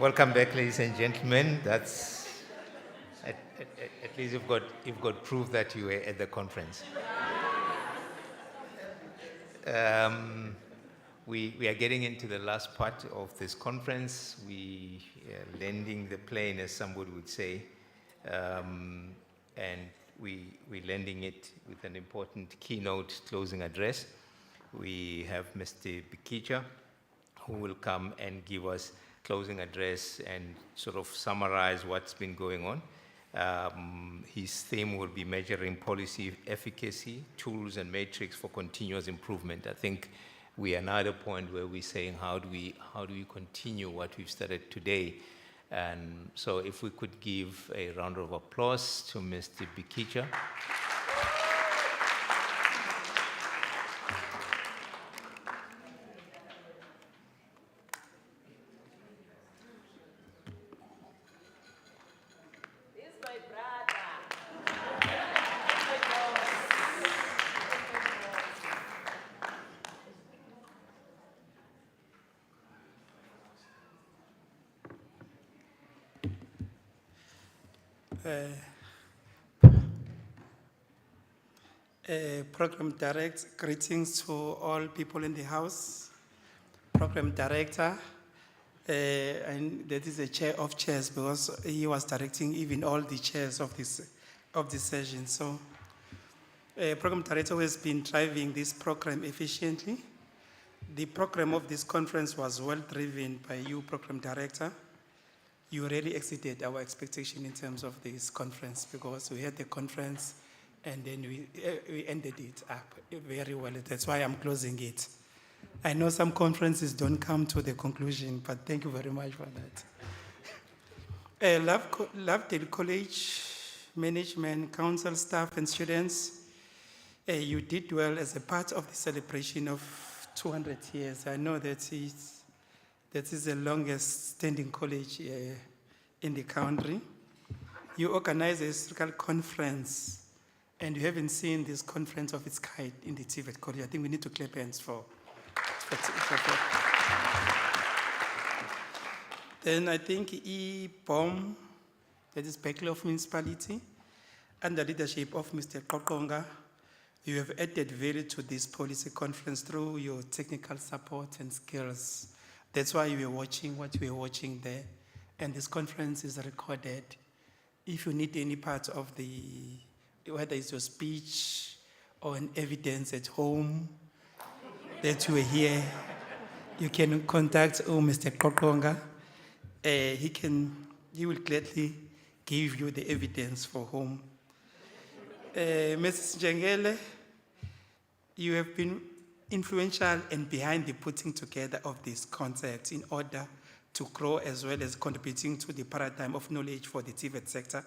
Welcome back, ladies and gentlemen. That's at least you've got proof that you were at the conference. We are getting into the last part of this conference. We are landing the plane, as somebody would say, and we're landing it with an important keynote closing address. We have Mr. Bikicha, who will come and give us closing address and sort of summarize what's been going on. His theme will be measuring policy efficacy, tools and matrix for continuous improvement. I think we are now at a point where we're saying how do we continue what we've started today. And so if we could give a round of applause to Mr. Bikicha. Program Director, greetings to all people in the house. Program Director, and that is the chair of chairs because he was directing even all the chairs of this session. So, Program Director has been driving this program efficiently. The program of this conference was well driven by you, Program Director. You really exceeded our expectation in terms of this conference because we had the conference and then we ended it up very well. That's why I'm closing it. I know some conferences don't come to the conclusion, but thank you very much for that. Lovedale College, management, council staff and students, you did well as a part of the celebration of 200 years. I know that is the longest standing college in the country. You organized a historical conference, and you haven't seen this conference of its kind in the TVET college. I think we need to clap hands for. Then I think E-BOM, that is Beckloff Municipality, under leadership of Mr. Qoqonga, you have added value to this policy conference through your technical support and skills. That's why we are watching what we are watching there. And this conference is recorded. If you need any part of whether it's your speech or an evidence at home that you were here, you can contact Mr. Qoqonga. He will gladly give you the evidence for home. Mrs. Jengele, you have been influential and behind the putting together of this concept in order to grow as well as contributing to the paradigm of knowledge for the TVET sector,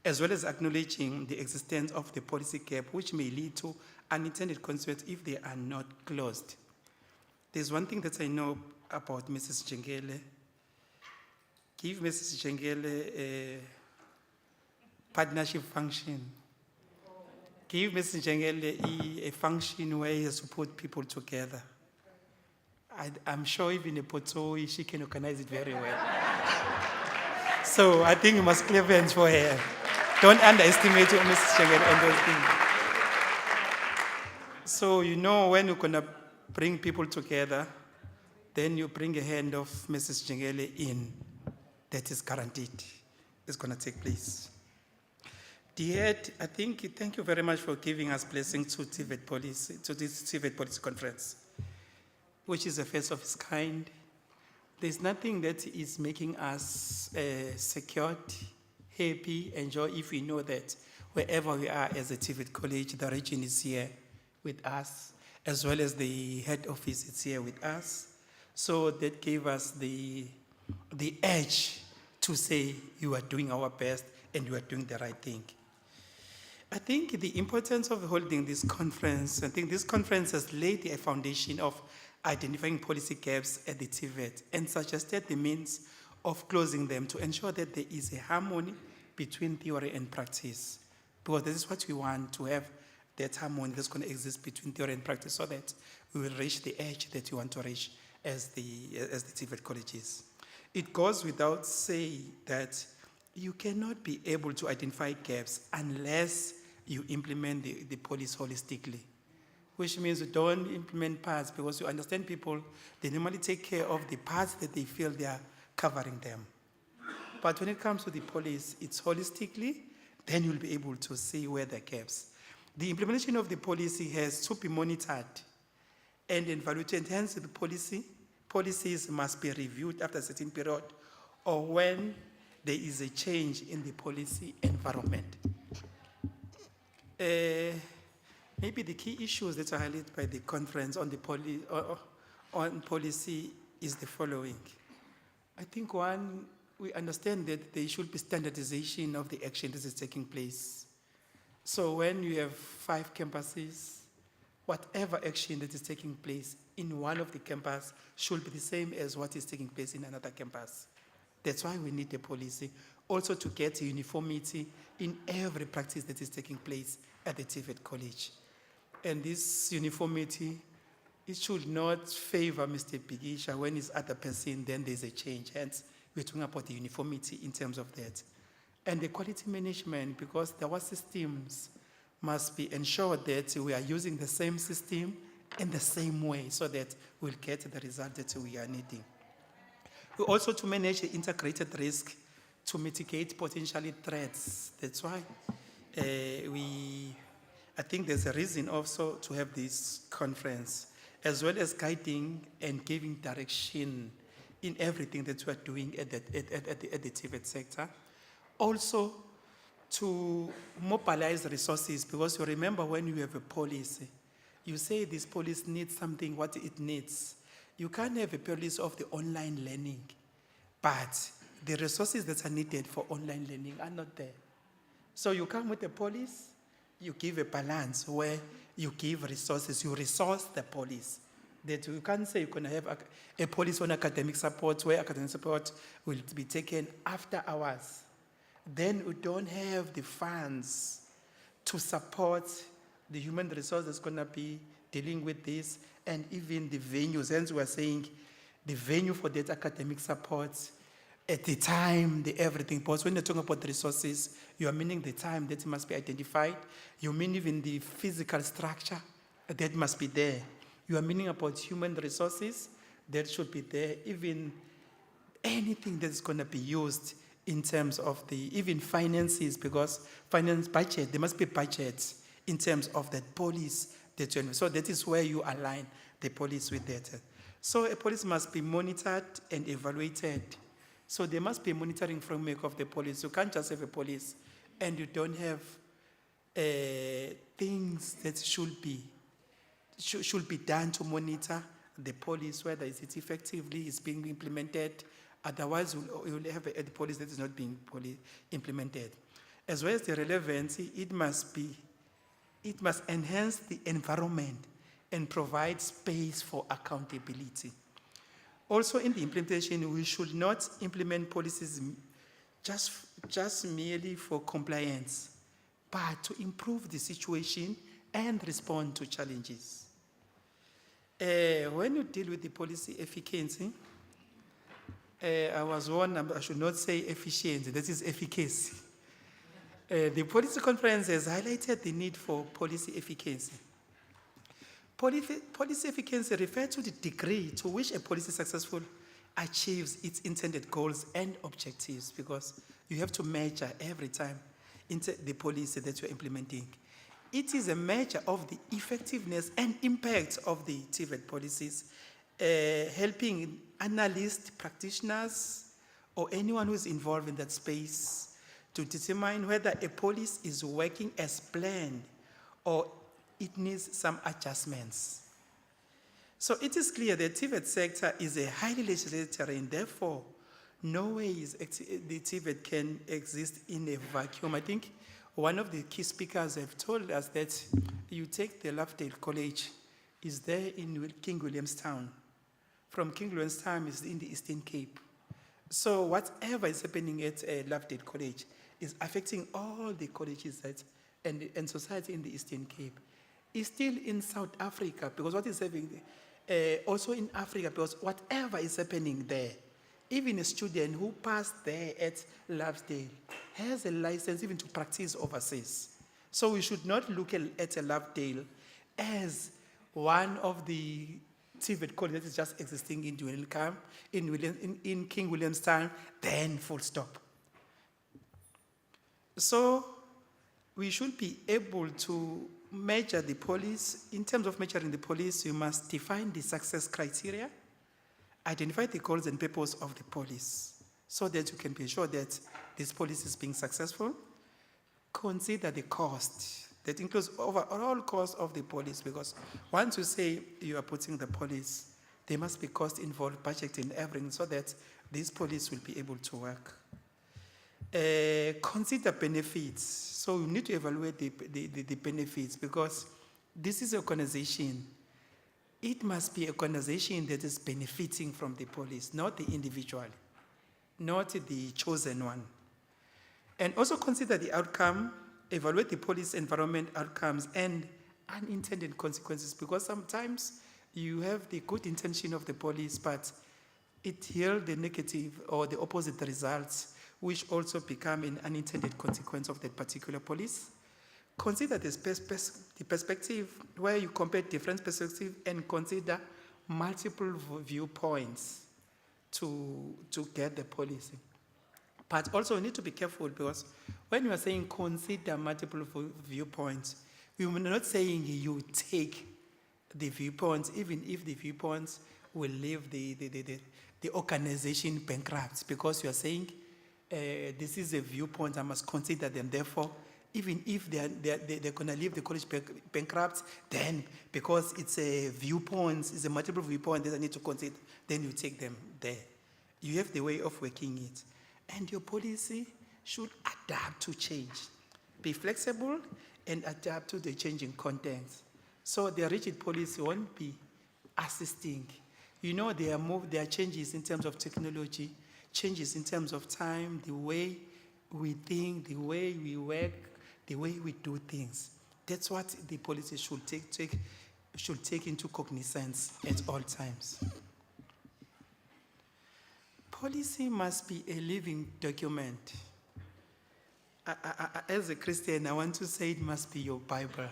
as well as acknowledging the existence of the policy gap which may lead to unintended consequences if they are not closed. There's one thing that I know about Mrs. Jengele. Give Mrs. Jengele a partnership function. Give Mrs. Jengele a function where he has to put people together. I'm sure even a Potoi, she can organize it very well. So I think you must clap hands for her. Don't underestimate Mrs. Jengele and those things. So you know when you're going to bring people together, then you bring a hand of Mrs. Jengele in. That is guaranteed. It's going to take place. TVET, I think, thank you very much for giving us blessings to TVET policy, to this TVET policy conference, which is the first of its kind. There's nothing that is making us secured, happy, enjoy if we know that wherever we are as a TVET college, the region is here with us, as well as the head office is here with us. So that gave us the edge to say you are doing our best and you are doing the right thing. I think the importance of holding this conference, I think this conference has laid a foundation of identifying policy gaps at the TVET and suggested the means of closing them to ensure that there is a harmony between theory and practice. Because this is what we want, to have that harmony that's going to exist between theory and practice so that we will reach the edge that you want to reach as the TVET colleges. It goes without saying that you cannot be able to identify gaps unless you implement the policy holistically, which means you don't implement parts because you understand people, they normally take care of the parts that they feel they are covering them. But when it comes to the policy, it's holistically, then you'll be able to see where the gaps. The implementation of the policy has to be monitored and evaluated. Hence, the policies must be reviewed after a certain period or when there is a change in the policy environment. Maybe the key issues that are highlighted by the conference on the on policy is the following. I think one, we understand that there should be standardization of the action that is taking place. So when you have 5 campuses, whatever action that is taking place in one of the campuses should be the same as what is taking place in another campus. That's why we need a policy. Also to get uniformity in every practice that is taking place at the TVET college. And this uniformity, it should not favor Mr. Bigisha when he's other person, then there's a change. Hence, we're talking about the uniformity in terms of that. And the quality management, because our systems must be ensured that we are using the same system in the same way so that we'll get the result that we are needing. We also to manage the integrated risk to mitigate potential threats. That's why I think there's a reason also to have this conference, as well as guiding and giving direction in everything that we're doing at the TVET sector. Also, to mobilize resources, because you remember when you have a policy, you say this policy needs something, what it needs. You can't have a policy of the online learning, but the resources that are needed for online learning are not there. So you come with a policy, you give a balance where you give resources, you resource the policy. That you can't say you're going to have a policy on academic support where academic support will be taken after hours. Then we don't have the funds to support the human resource that's going to be dealing with this, and even the venues. Hence, we are saying the venue for that academic support at the time, the everything. Because when you're talking about the resources, you are meaning the time that must be identified. You mean even the physical structure that must be there. You are meaning about human resources that should be there. Even anything that's going to be used in terms of the, even finances, because finance budget, there must be budgets in terms of that policy that you, so that is where you align the policy with that. So a policy must be monitored and evaluated. So there must be a monitoring framework of the policy. You can't just have a policy and you don't have things that should be done to monitor the policy, whether it effectively is being implemented. Otherwise, you'll have a policy that is not being implemented. As well as the relevancy, it must enhance the environment and provide space for accountability. Also, in the implementation, we should not implement policies just merely for compliance, but to improve the situation and respond to challenges. When you deal with the policy efficacy, I was warned, I should not say efficiency, that is efficacy. The policy conference has highlighted the need for policy efficacy. Policy efficacy refers to the degree to which a policy successfully achieves its intended goals and objectives, because you have to measure every time the policy that you're implementing. It is a measure of the effectiveness and impact of the TVET policies, helping analysts, practitioners, or anyone who is involved in that space to determine whether a policy is working as planned or it needs some adjustments. So it is clear that the TVET sector is a highly legislative, and therefore no way the TVET can exist in a vacuum. I think one of the key speakers have told us that you take the Lovedale College, is there in King Williamstown. From King Williamstown is in the Eastern Cape. So whatever is happening at Lovedale College is affecting all the colleges and society in the Eastern Cape. It's still in South Africa, because what is happening also in Africa, because whatever is happening there even a student who passed there at Lovedale has a license even to practice overseas. So we should not look at a Lovedale as one of the TVET colleges that is just existing in in King William's time, then full stop. So we should be able to measure the police. In terms of measuring the police, you must define the success criteria, identify the goals and purpose of the police, so that you can be sure that this police is being successful. Consider the cost. That includes overall cost of the police, because once you say you are putting the police, there must be cost involved, budgeting, everything, so that this police will be able to work. Consider benefits. So you need to evaluate the benefits, because this is an organization. It must be an organization that is benefiting from the police, not the individual, not the chosen one. And also consider the outcome, evaluate the police environment outcomes and unintended consequences, because sometimes you have the good intention of the police, but it yields the negative or the opposite results, which also become an unintended consequence of that particular police. Consider the perspective where you compare different perspectives and consider multiple viewpoints to get the policy. But also you need to be careful, because when you are saying consider multiple viewpoints, we are not saying you take the viewpoints, even if the viewpoints will leave the organization bankrupt, because you are saying this is a viewpoint, I must consider them. Therefore, even if they're going to leave the college bankrupt, then because it's a viewpoint, it's a multiple viewpoint that I need to consider, then you take them there. You have the way of working it. And your policy should adapt to change. Be flexible and adapt to the changing context. So the rigid policy won't be assisting. You know, there are changes in terms of technology, changes in terms of time, the way we think, the way we work, the way we do things. That's what the policy should take into cognizance at all times. Policy must be a living document. As a Christian, I want to say it must be your Bible.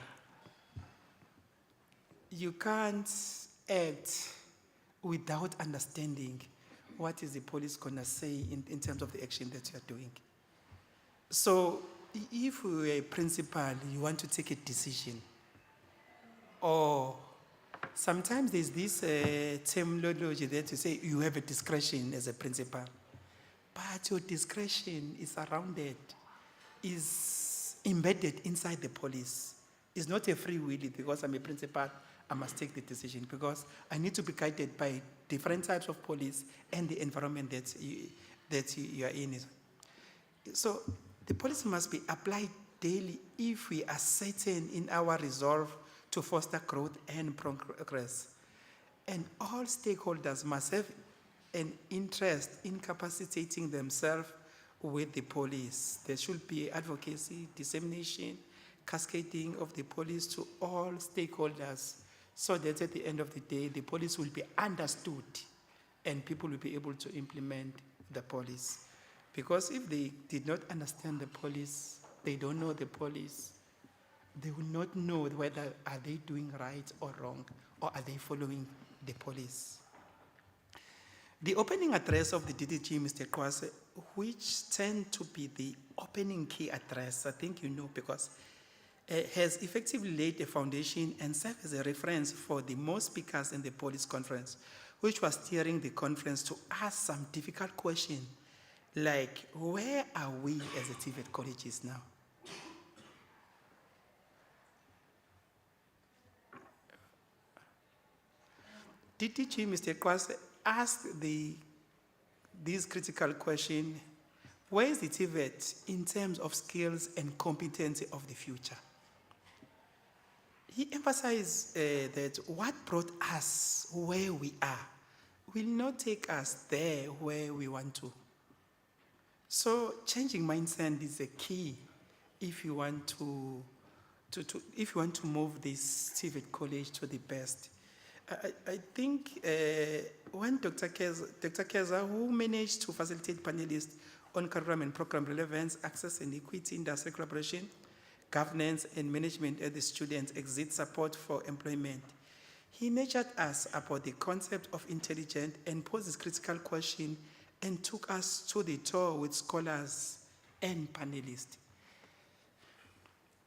You can't act without understanding what is the police going to say in terms of the action that you're doing. So if you're a principal, you want to take a decision, or sometimes there's this terminology that you say you have a discretion as a principal, but your discretion is surrounded, is embedded inside the police. It's not a free will, because I'm a principal, I must take the decision, because I need to be guided by different types of police and the environment that you are in. So the policy must be applied daily if we are certain in our resolve to foster growth and progress. And all stakeholders must have an interest in capacitating themselves with the police. There should be advocacy, dissemination, cascading of the police to all stakeholders, so that at the end of the day, the police will be understood and people will be able to implement the police. Because if they did not understand the police, they don't know the police, they will not know whether are they doing right or wrong, or are they following the police. The opening address of the DDG, Mr. Kwase, which tend to be the opening key address, I think you know, because has effectively laid a foundation and served as a reference for the most speakers in the police conference, which was steering the conference to ask some difficult questions, like, where are we as a TVET colleges now? DDG, Mr. Kwase, asked this critical question: where is the TVET in terms of skills and competency of the future? He emphasized that what brought us where we are will not take us there where we want to. So changing mindset is a key if you want to move this TVET college to the best. I think when Dr. Keza, who managed to facilitate panelists on curriculum and program relevance, access and equity, industry collaboration, governance and management at the students' exit support for employment, he nurtured us about the concept of intelligence and posed this critical question and took us to the tour with scholars and panelists.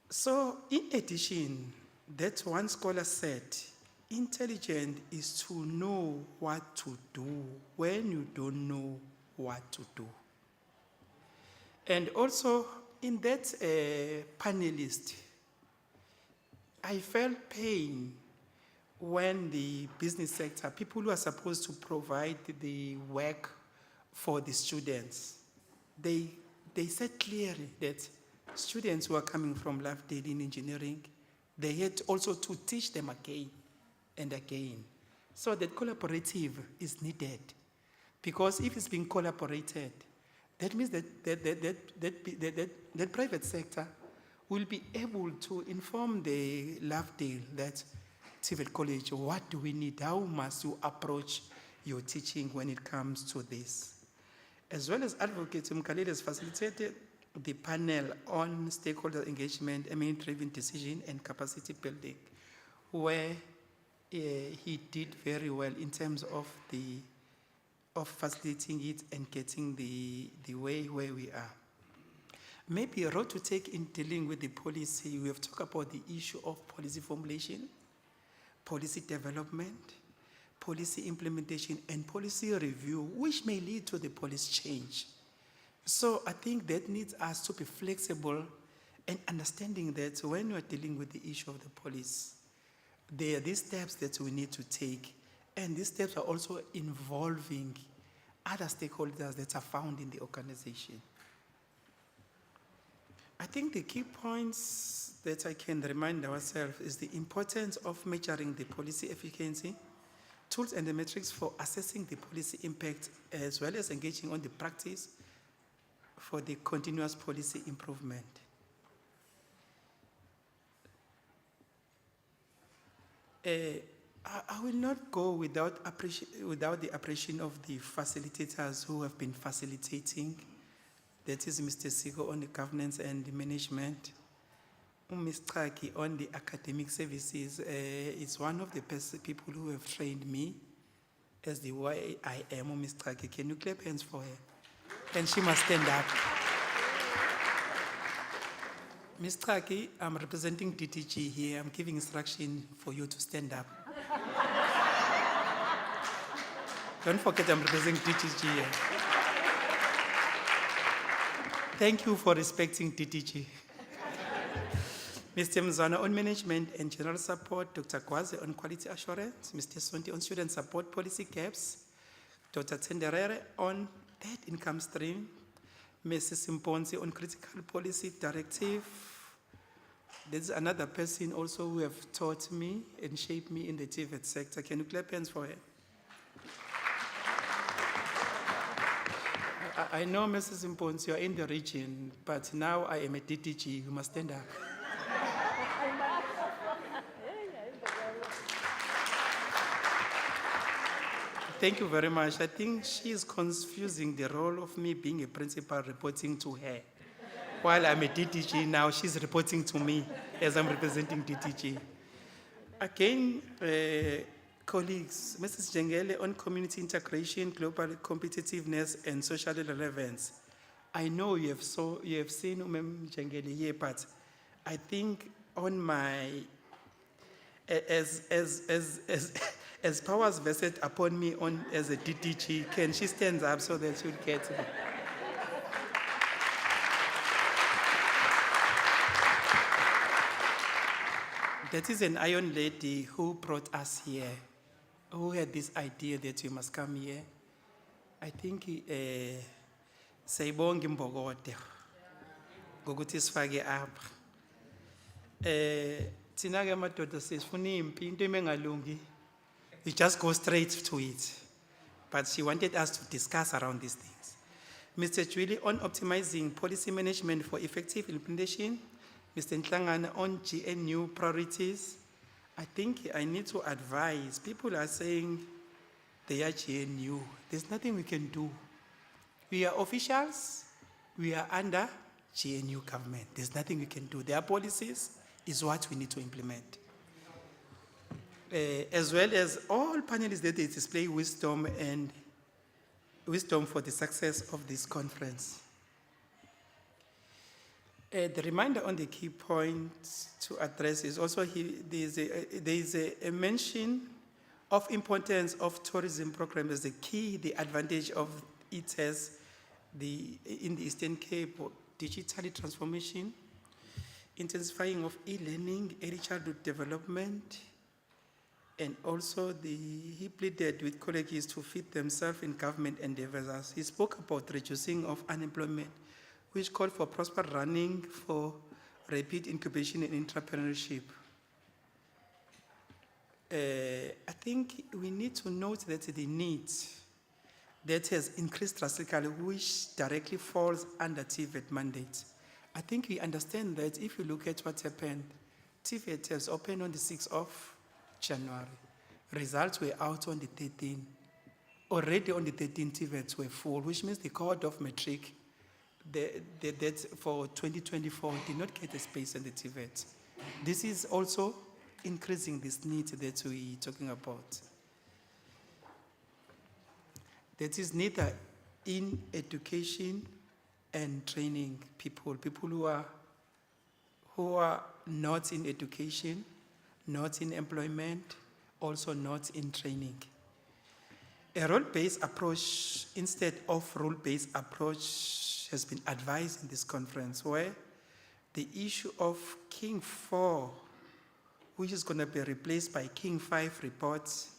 So, in addition, that one scholar said, intelligent is to know what to do when you don't know what to do. And also, in that panelist, I felt pain when the business sector, people who are supposed to provide the work for the students, they said clearly that students who are coming from Lovedale in engineering, they had also to teach them again and again. So that collaborative is needed. Because if it's being collaborated, that means that private sector will be able to inform the Lovedale that TVET College, what do we need? How must you approach your teaching when it comes to this? As well as Advocate Mkalele has facilitated the panel on stakeholder engagement, driven decision and capacity building, where he did very well in terms of facilitating it and getting the way where we are. Maybe a road to take in dealing with the policy, we have talked about the issue of policy formulation, policy development, policy implementation, and policy review, which may lead to the policy change. So I think that needs us to be flexible and understanding that when we are dealing with the issue of the police, there are these steps that we need to take, and these steps are also involving other stakeholders that are found in the organization. I think the key points that I can remind ourselves is the importance of measuring the policy efficiency, tools and the metrics for assessing the policy impact, as well as engaging on the practice for the continuous policy improvement. I will not go without the appreciation of the facilitators who have been facilitating. That is Mr. Sigo on the governance and the management. Ms. Traki on the academic services is one of the best people who have trained me as the way I am. Ms. Traki, can you clap hands for her? And she must stand up. Ms. Traki, I'm representing DTG here. I'm giving instruction for you to stand up. Don't forget I'm representing DTG here. Thank you for respecting DTG. Mr. Mzana on management and general support, Dr. Kwaze on quality assurance, Mr. Sonti on student support policy gaps, Dr. Tenderere on third income stream, Mrs. Simponsi on critical policy directive. There's another person also who have taught me and shaped me in the TVET sector. Can you clap hands for her? I know, Mrs. Simponsi, you are in the region, but now I am a DTG. You must stand up. Thank you very much. I think she is confusing the role of me being a principal reporting to her. While I'm a DTG now, she's reporting to me as I'm representing DTG. Again, colleagues, Mrs. Jengele on community integration, global competitiveness, and social relevance. I know you have seen Ms. Jengele here, but I think on my as powers vested upon me as a DTG, can she stand up so that she'll get me? That is an Iron Lady who brought us here, who had this idea that we must come here. I think sayibonga imbokodo ngokuthi sifake apha. Thina ke madoda sifuna impi into emengalungi. We just go straight to it. But she wanted us to discuss around these things. Mr. Julie on optimizing policy management for effective implementation. Mr. Ntlangana on GNU priorities. I think I need to advise. People are saying they are GNU. There's nothing we can do. We are officials. We are under GNU government. There's nothing we can do. Their policies is what we need to implement. As well as all panelists that they display wisdom for the success of this conference. The reminder on the key points to address is also there is a mention of importance of tourism program as the key, the advantage of it as in the Eastern Cape, digital transformation, intensifying of e-learning, early childhood development, and also he pleaded with colleagues to fit themselves in government endeavors. He spoke about reducing of unemployment, which called for prosper running for rapid incubation and entrepreneurship. I think we need to note that the need that has increased drastically, which directly falls under TVET mandate. I think we understand that if you look at what happened, TVET has opened on the 6th of January. Results were out on the 13th. Already on the 13th, TVETs were full, which means the cohort of matric that for 2024 did not get a space in the TVET. This is also increasing this need that we're talking about. That is neither in education and training people who are not in education, not in employment, also not in training. A role-based approach instead of rule-based approach has been advised in this conference, where the issue of King 4, which is going to be replaced by King 5 reports,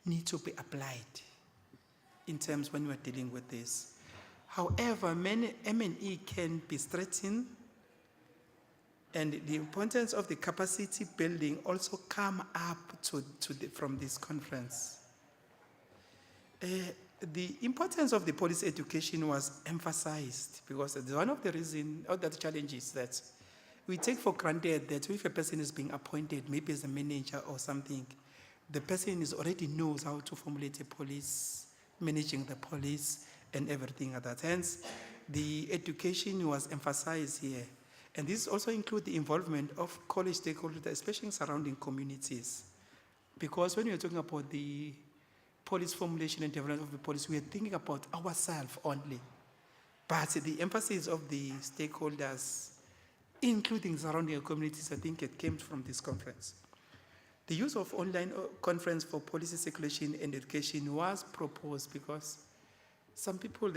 need to be applied in terms when we're dealing with this. However, many M&E can be strengthened, and the importance of the capacity building also come up from this conference. The importance of the police education was emphasized because one of the reasons, or the challenges that we take for granted that if a person is being appointed, maybe as a manager or something, the person already knows how to formulate a police, managing the police and everything like that. Hence, the education was emphasized here. And this also includes the involvement of college stakeholders, especially in surrounding communities. Because when we're talking about the police formulation and development of the police, we are thinking about ourselves only. But the emphasis of the stakeholders, including surrounding communities, I think it came from this conference. The use of online conference for policy circulation and education was proposed because some people,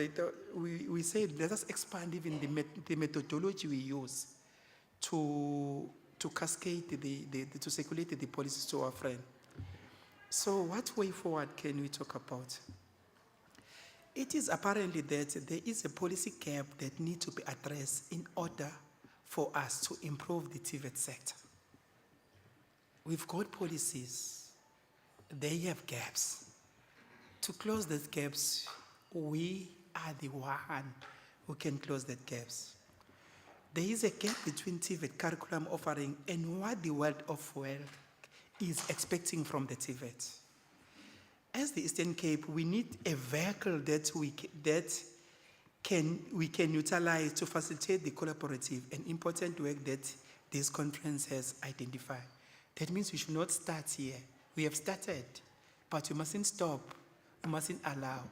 we said, let us expand even the methodology we use to cascade, to circulate the policies to our friend. So what way forward can we talk about? It is apparently that there is a policy gap that needs to be addressed in order for us to improve the TVET sector. We've got policies, they have gaps. To close those gaps, we are the one who can close that gaps. There is a gap between TVET curriculum offering and what the world of work is expecting from the TVET. As the Eastern Cape, we need a vehicle that we can utilize to facilitate the collaborative and important work that this conference has identified. That means we should not start here. We have started, but we mustn't stop. We mustn't allow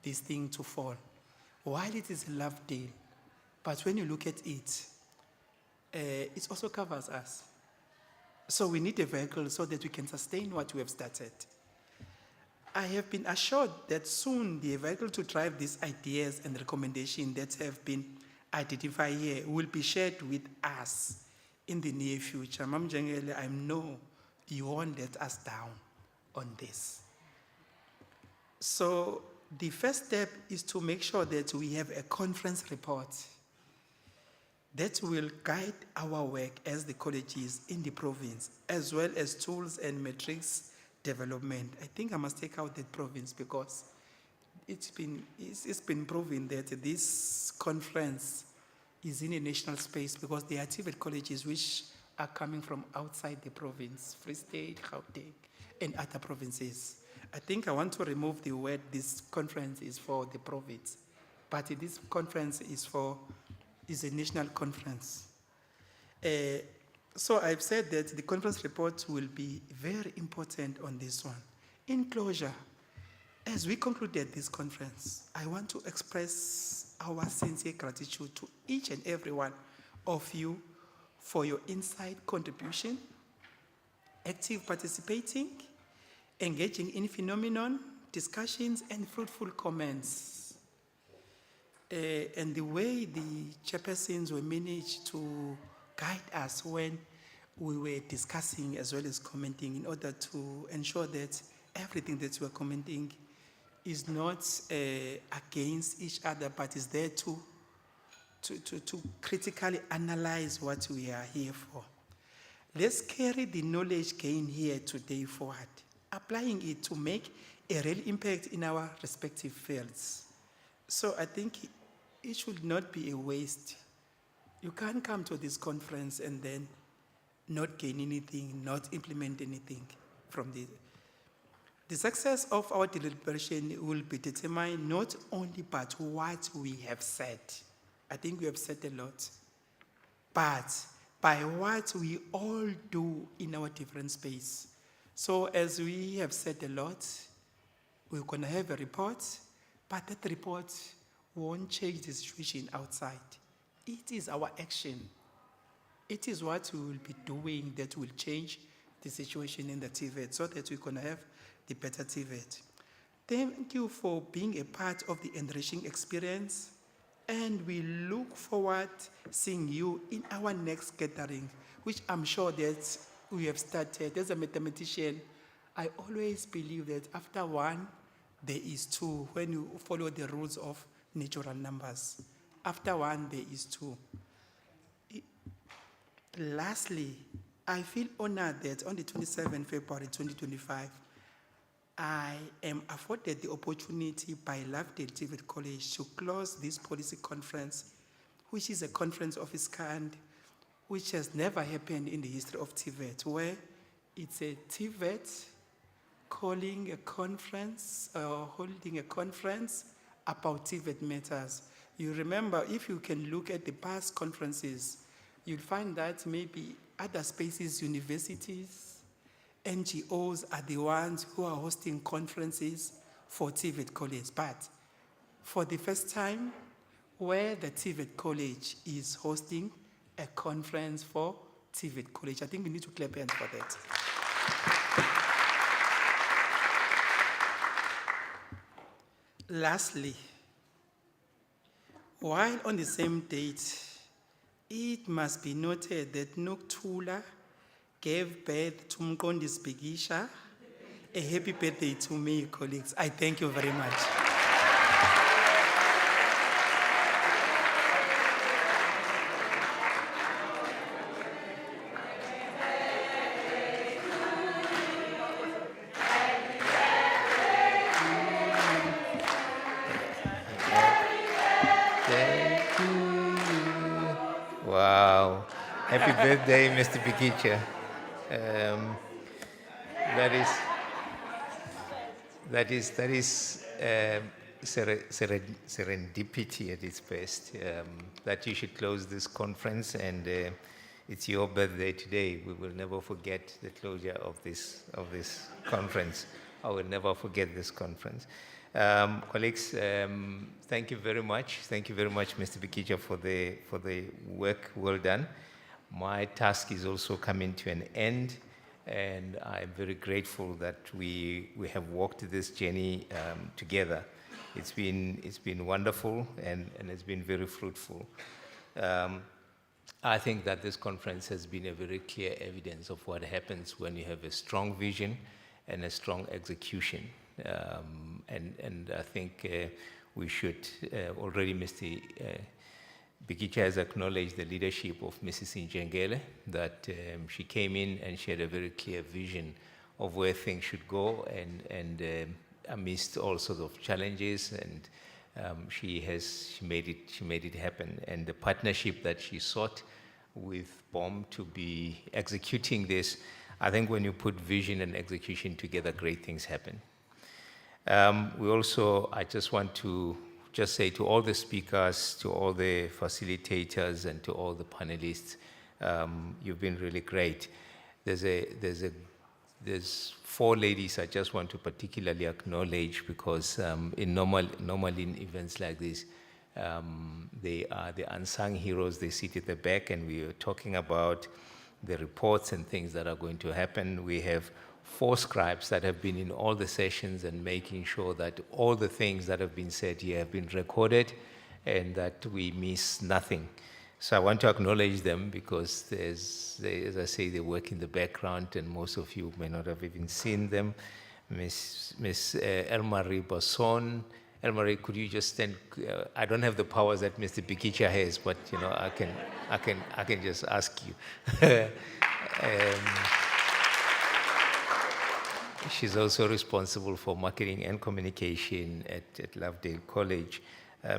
this thing to fall. While it is a Lovedale, but when you look at it, it also covers us. So we need a vehicle so that we can sustain what we have started. I have been assured that soon the vehicle to drive these ideas and recommendations that have been identified here will be shared with us in the near future. Mam Jengele, I know you won't let us down on this. So the first step is to make sure that we have a conference report that will guide our work as the colleges in the province, as well as tools and metrics development. I think I must take out that province because it's been proven that this conference is in a national space because there are TVET colleges which are coming from outside the province, Free State, Gauteng, and other provinces. I think I want to remove the word this conference is for the province, but this conference is a national conference. So I've said that the conference report will be very important on this one. In closure, as we concluded this conference, I want to express our sincere gratitude to each and every one of you for your insight contribution, active participating, engaging in phenomenon, discussions, and fruitful comments. And the way the chairpersons were managed to guide us when we were discussing as well as commenting in order to ensure that everything that we are commenting is not against each other, but is there to critically analyze what we are here for. Let's carry the knowledge gained here today forward, applying it to make a real impact in our respective fields. So I think it should not be a waste. You can't come to this conference and then not gain anything, not implement anything from the success of our deliberation will be determined not only by what we have said. I think we have said a lot, but by what we all do in our different space. So as we have said a lot, we're going to have a report, but that report won't change the situation outside. It is our action. It is what we will be doing that will change the situation in the TVET so that we're going to have the better TVET. Thank you for being a part of the enriching experience, and we look forward seeing you in our next gathering, which I'm sure that we have started. As a mathematician, I always believe that after one, there is two, when you follow the rules of natural numbers. After one, there is two. Lastly, I feel honored that on the 27th February 2025, I am afforded the opportunity by Lovedale TVET College to close this policy conference, which is a conference of its kind, which has never happened in the history of TVET, where it's a TVET calling a conference, holding a conference about TVET matters. You remember, if you can look at the past conferences, you'll find that maybe other spaces, universities, NGOs are the ones who are hosting conferences for TVET College. But for the first time, where the TVET College is hosting a conference for TVET College, I think we need to clap hands for that. Lastly, while on the same date, it must be noted that Noktula gave birth to Mqondisi Bhikisha. A happy birthday to me, colleagues. I thank you very much. Thank you. Wow. Happy birthday, Mr. Bhikisha. That is serendipity at its best. That you should close this conference, and it's your birthday today. We will never forget the closure of this conference. I will never forget this conference. Colleagues, thank you very much. Thank you very much, Mr. Bhikisha, for the work well done. My task is also coming to an end, and I'm very grateful that we have walked this journey together. It's been wonderful, and it's been very fruitful. I think that this conference has been a very clear evidence of what happens when you have a strong vision and a strong execution. And I think we should already, Mr. Bhikisha has acknowledged the leadership of Mrs. Njengele, that she came in and she had a very clear vision of where things should go, and amidst all sorts of challenges, and she made it happen. And the partnership that she sought, with BOM to be executing this. I think when you put vision and execution together, great things happen. I just want to just say to all the speakers, to all the facilitators, and to all the panelists, you've been really great. There's 4 ladies I just want to particularly acknowledge because normally in events like this, they are the unsung heroes. They sit at the back, and we are talking about the reports and things that are going to happen. We have 4 scribes that have been in all the sessions and making sure that all the things that have been said here have been recorded and that we miss nothing. So I want to acknowledge them because as I say, they work in the background and most of you may not have even seen them. Miss Elmarie Basson. Elmarie, could you just stand? I don't have the powers that Mr. Bikicha has, but you know, I can just ask you. She's also responsible for marketing and communication at Lovedale College.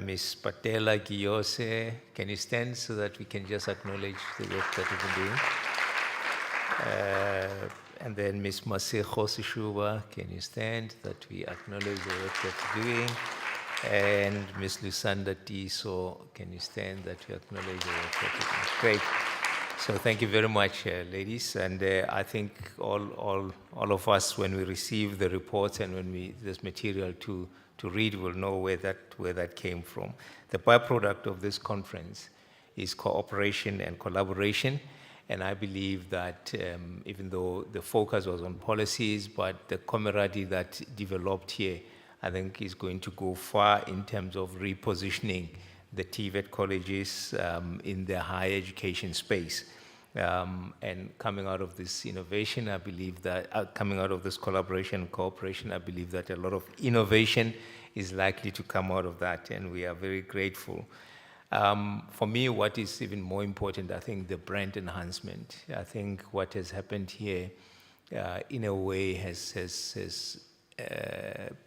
Ms. Patela Giyose, can you stand so that we can just acknowledge the work that you've been doing? And then Ms. Masejo Sishuba, can you stand that we acknowledge the work that you're doing? And Ms. Lusanda Tiso, can you stand that we acknowledge the work that you're doing? Great. So thank you very much, ladies. And I think all of us, when we receive the reports and when there's material to read, will know where that came from. The byproduct of this conference is cooperation and collaboration. And I believe that even though the focus was on policies, but the camaraderie that developed here, I think is going to go far in terms of repositioning the TVET colleges in the higher education space. And coming out of this innovation, I believe that, coming out of this collaboration and cooperation, I believe that a lot of innovation is likely to come out of that, and we are very grateful. For me, what is even more important, I think the brand enhancement. I think what has happened here, in a way, has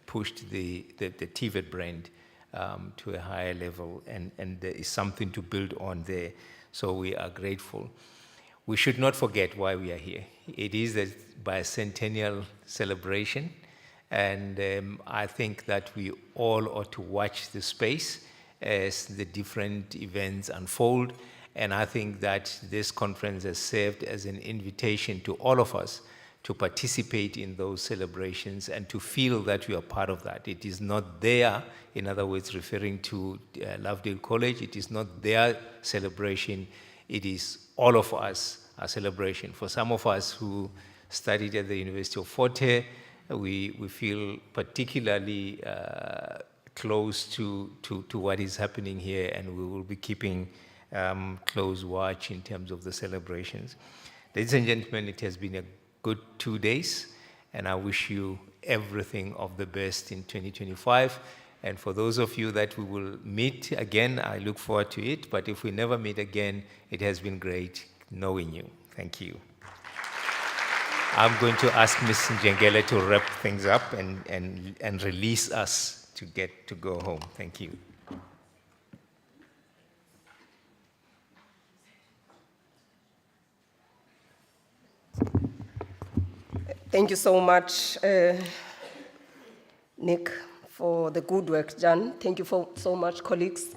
pushed the TVET brand to a higher level, and there is something to build on there. So we are grateful. We should not forget why we are here. It is a bicentennial celebration, and I think that we all ought to watch the space as the different events unfold. And I think that this conference has served as an invitation to all of us to participate in those celebrations and to feel that we are part of that. It is not there, in other words, referring to Lovedale College, it is not their celebration, it is all of us, a celebration. For some of us who studied at the University of Fort Hare, we feel particularly close to what is happening here, and we will be keeping close watch in terms of the celebrations. Ladies and gentlemen, it has been a good 2 days, and I wish you everything of the best in 2025. And for those of you that we will meet again, I look forward to it. But if we never meet again, it has been great knowing you. Thank you. I'm going to ask Ms. Njengele to wrap things up and release us to get to go home. Thank you. Thank you so much, Nick, for the good work done. Thank you so much, colleagues.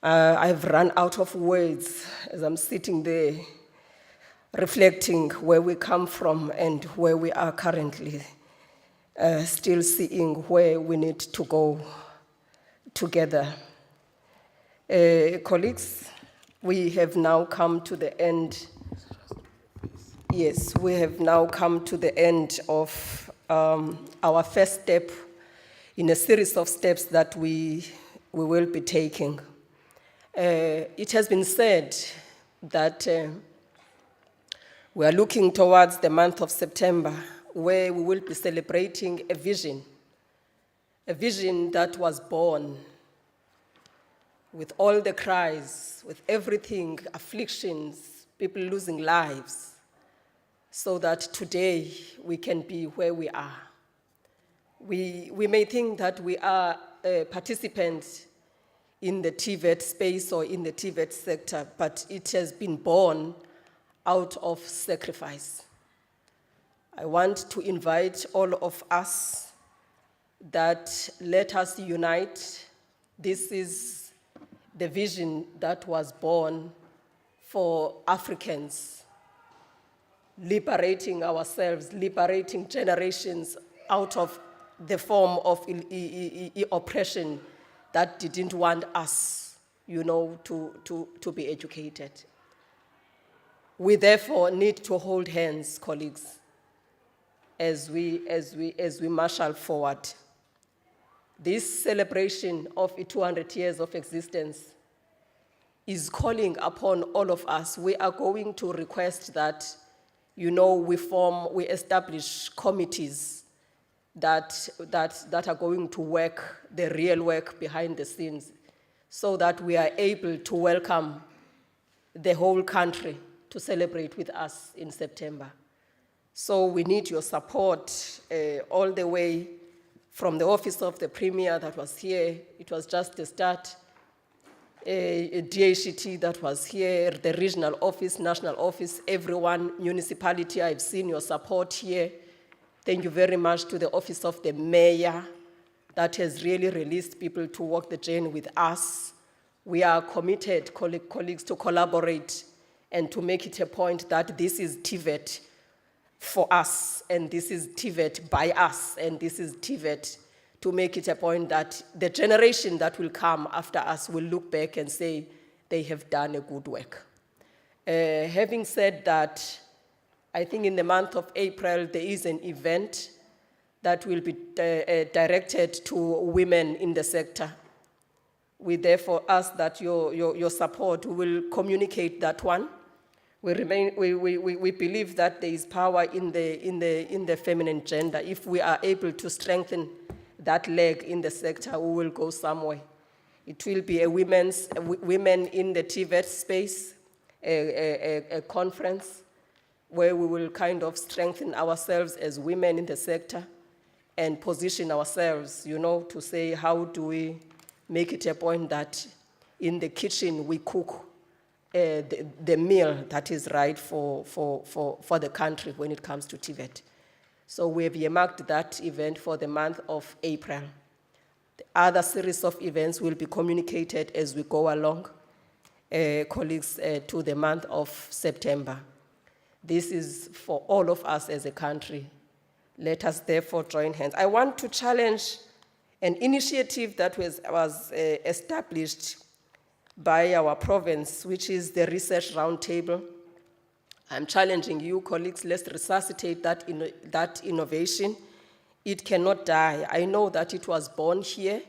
I've run out of words as I'm sitting there reflecting where we come from and where we are currently, still seeing where we need to go together. Colleagues, we have now come to the end. Yes, we have now come to the end of our first step in a series of steps that we will be taking. It has been said that we are looking towards the month of September, where we will be celebrating a vision that was born with all the cries, with everything, afflictions, people losing lives, so that today we can be where we are. We may think that we are participants in the TVET space or in the TVET sector, but it has been born out of sacrifice. I want to invite all of us that let us unite. This is the vision that was born for Africans, liberating ourselves, liberating generations out of the form of oppression that didn't want us, to be educated. We therefore need to hold hands, colleagues, as we marshal forward. This celebration of 200 years of existence is calling upon all of us. We are going to request that, we establish committees that are going to work, the real work behind the scenes, so that we are able to welcome the whole country to celebrate with us in September. So we need your support all the way from the office of the Premier that was here. It was just the start. A DHT that was here, the regional office, national office, everyone, municipality, I've seen your support here. Thank you very much to the office of the mayor that has really released people to walk the journey with us. We are committed, colleagues, to collaborate and to make it a point that this is TVET for us, and this is TVET by us, and this is TVET to make it a point that the generation that will come after us will look back and say they have done a good work. Having said that, I think in the month of April, there is an event that will be directed to women in the sector. We therefore ask that your support will communicate that one. We believe that there is power in the feminine gender. If we are able to strengthen that leg in the sector, we will go somewhere. It will be a women in the TVET space, a conference where we will kind of strengthen ourselves as women in the sector and position ourselves, to say how do we make it a point that in the kitchen we cook the meal that is right for the country when it comes to TVET. So we have earmarked that event for the month of April. The other series of events will be communicated as we go along, colleagues, to the month of September. This is for all of us as a country. Let us therefore join hands. I want to challenge an initiative that was established by our province, which is the Research Roundtable. I'm challenging you, colleagues, let's resuscitate that innovation. It cannot die. I know that it was born here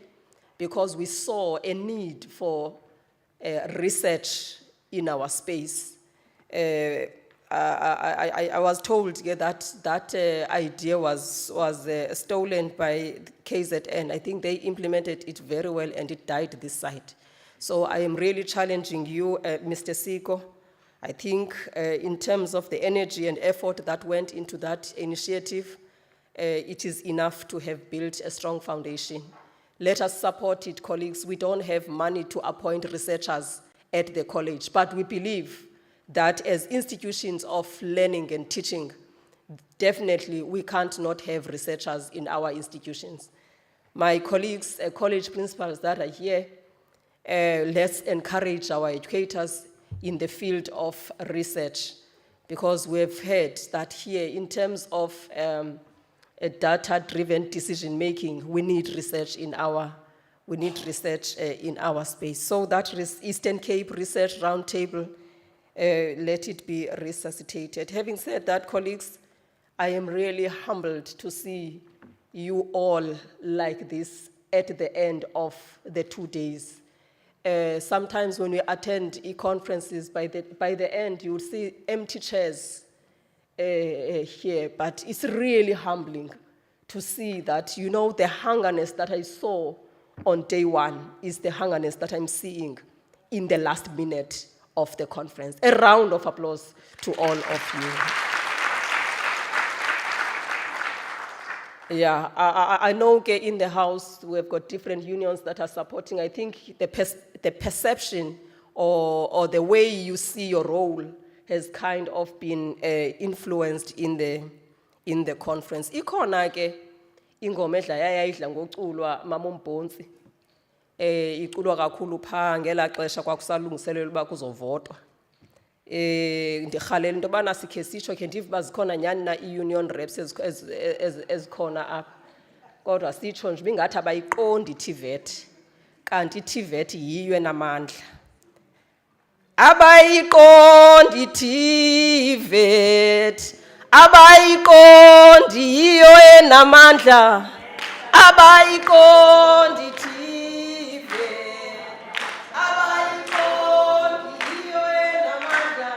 because we saw a need for research in our space. I was told that idea was stolen by KZN. I think they implemented it very well and it died this side. So I am really challenging you, Mr. Siko. I think in terms of the energy and effort that went into that initiative, it is enough to have built a strong foundation. Let us support it, colleagues. We don't have money to appoint researchers at the college, but we believe that as institutions of learning and teaching, definitely we can't not have researchers in our institutions. My colleagues, college principals that are here, let's encourage our educators in the field of research, because we've heard that here in terms of a data-driven decision-making, we need research in our space. So that is Eastern Cape Research Roundtable, let it be resuscitated. Having said that, colleagues, I am really humbled to see you all like this at the end of the 2 days. Sometimes when we attend e-conferences, by the end, you will see empty chairs here, but it's really humbling to see that, the hungerness that I saw on day one is the hungerness that I'm seeing in the last minute of the conference. A round of applause to all of you. Yeah, I know okay, in the house we've got different unions that are supporting. I think the perception or the way you see your role has kind of been influenced in the conference. Ikhona ke ingoma edla yayidla ngoculwa Mama uMbhonsi. Iculwa kakhulu pha ngela xesha kwakusalungiselelwa uba kuzovotwa. Ndirhalela into yobana sikhe sitsho khe ndive uba zikhona nyhani na ii-union reps ezikhona apha kodwa sitsho nje bingathi abayiqondi i-TVET kanti i-TVET yiyo enamandla abayiqondi i-TVET abayiqondi yiyo enamandla abayiqondi i-TVET abayiqondi yiyo enamandla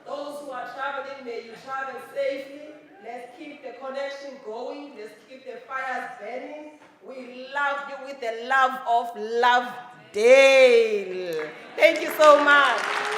Those who are traveling, may you travel safely. Let's keep the connection going. Let's keep the fires burning. We love you with the love of Lovedale. Thank you so much.